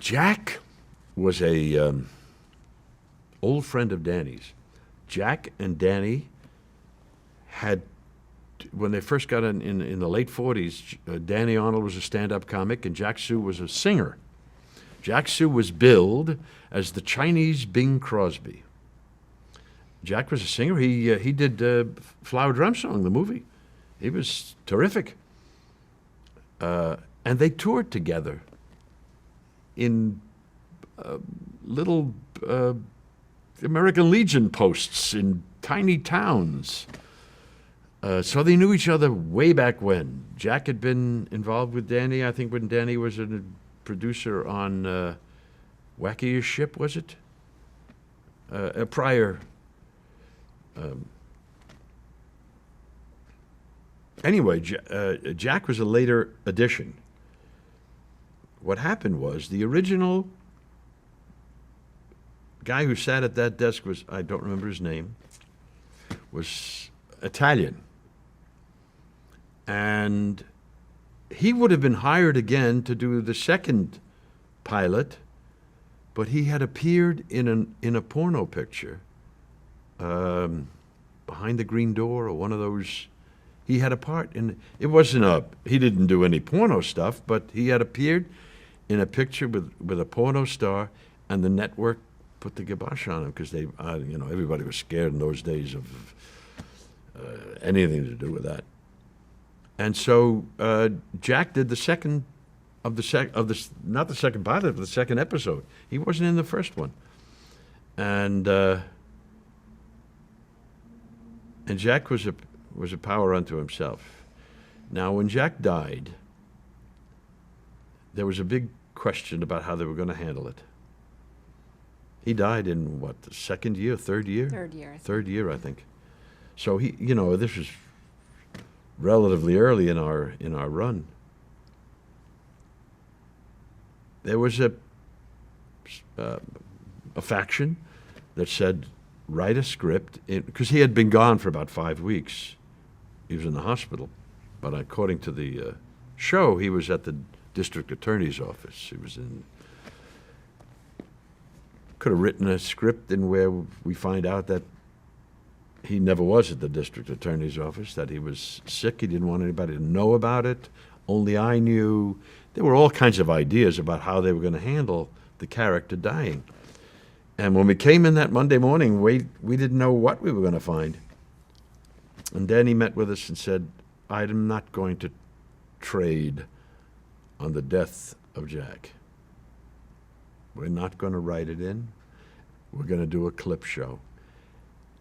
Jack was a old friend of Danny's. Jack and Danny had, when they first got in the late 40s, Danny Arnold was a stand-up comic and Jack Sue was a singer. Jack Sue was billed as the Chinese Bing Crosby. Jack was a singer. He did Flower Drum Song, the movie. He was terrific. And they toured together in little American Legion posts in tiny towns. So they knew each other way back when. Jack had been involved with Danny, I think, when Danny was a producer on Wacky as Ship, was it? A prior. Anyway, Jack was a later addition. What happened was the original guy who sat at that desk was, I don't remember his name, was Italian. And he would have been hired again to do the second pilot, but he had appeared in a porno picture, Behind the Green Door or one of those. He had a part in, it wasn't he didn't do any porno stuff, but he had appeared in a picture with a porno star, and the network put the kibosh on him because they, everybody was scared in those days of anything to do with that. And so Jack did the second not the second pilot, but the second episode. He wasn't in the first one, and Jack was a power unto himself. Now, when Jack died, there was a big question about how they were going to handle it. He died in what, the second year, third year? Third year. Third year, I think. So he, this was relatively early in our run. There was a faction that said, write a script, because he had been gone for about 5 weeks. He was in the hospital, but according to the show, he was at the district attorney's office. He was could have written a script in where we find out that he never was at the district attorney's office, that he was sick. He didn't want anybody to know about it. Only I knew. There were all kinds of ideas about how they were going to handle the character dying. And when we came in that Monday morning, we didn't know what we were going to find. And Danny met with us and said, I'm not going to trade on the death of Jack. We're not going to write it in. We're going to do a clip show.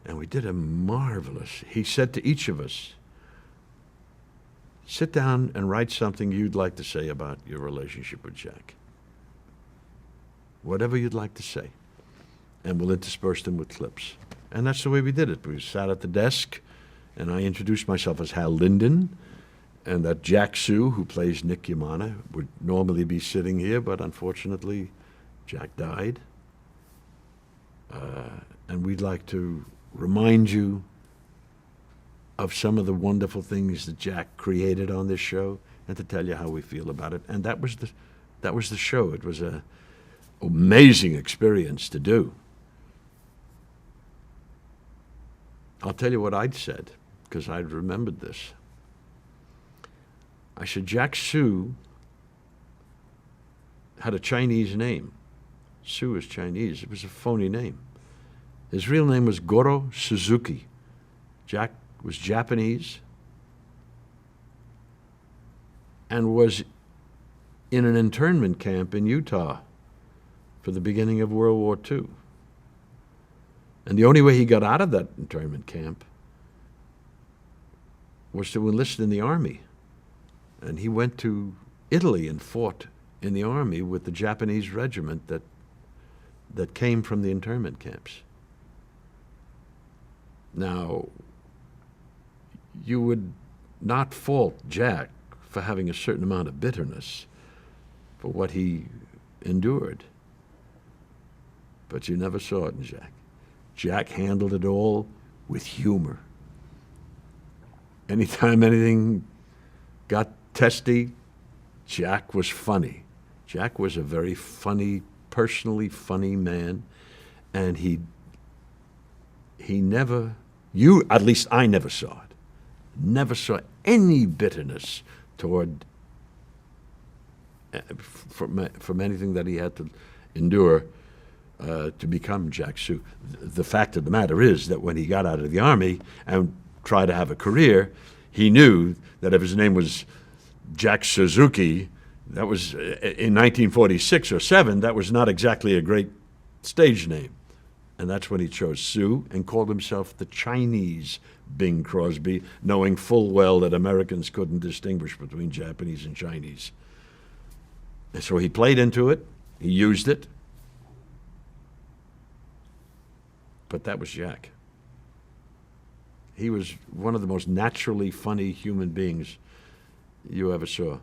And we did a marvelous, he said to each of us, sit down and write something you'd like to say about your relationship with Jack. Whatever you'd like to say. And we'll intersperse them with clips. And that's the way we did it. We sat at the desk, and I introduced myself as Hal Linden, and that Jack Sue, who plays Nick Yamana, would normally be sitting here, but unfortunately, Jack died. And we'd like to remind you of some of the wonderful things that Jack created on this show, and to tell you how we feel about it. And that was the show. It was an amazing experience to do. I'll tell you what I'd said, because I'd remembered this. I said, Jack Sue had a Chinese name. Sue is Chinese. It was a phony name. His real name was Goro Suzuki. Jack was Japanese and was in an internment camp in Utah for the beginning of World War II. And the only way he got out of that internment camp was to enlist in the army. And he went to Italy and fought in the army with the Japanese regiment that came from the internment camps. Now, you would not fault Jack for having a certain amount of bitterness for what he endured. But you never saw it in Jack. Jack handled it all with humor. Anytime anything got testy, Jack was funny. Jack was a very funny, personally funny man, and he never, at least I never saw it, never saw any bitterness toward from anything that he had to endure to become Jack Sioux. The fact of the matter is that when he got out of the Army and tried to have a career, he knew that if his name was Jack Suzuki, that was in 1946 or 7, that was not exactly a great stage name. And that's when he chose Sioux and called himself the Chinese Bing Crosby, knowing full well that Americans couldn't distinguish between Japanese and Chinese. And so he played into it, he used it, but that was Jack. He was one of the most naturally funny human beings you ever saw.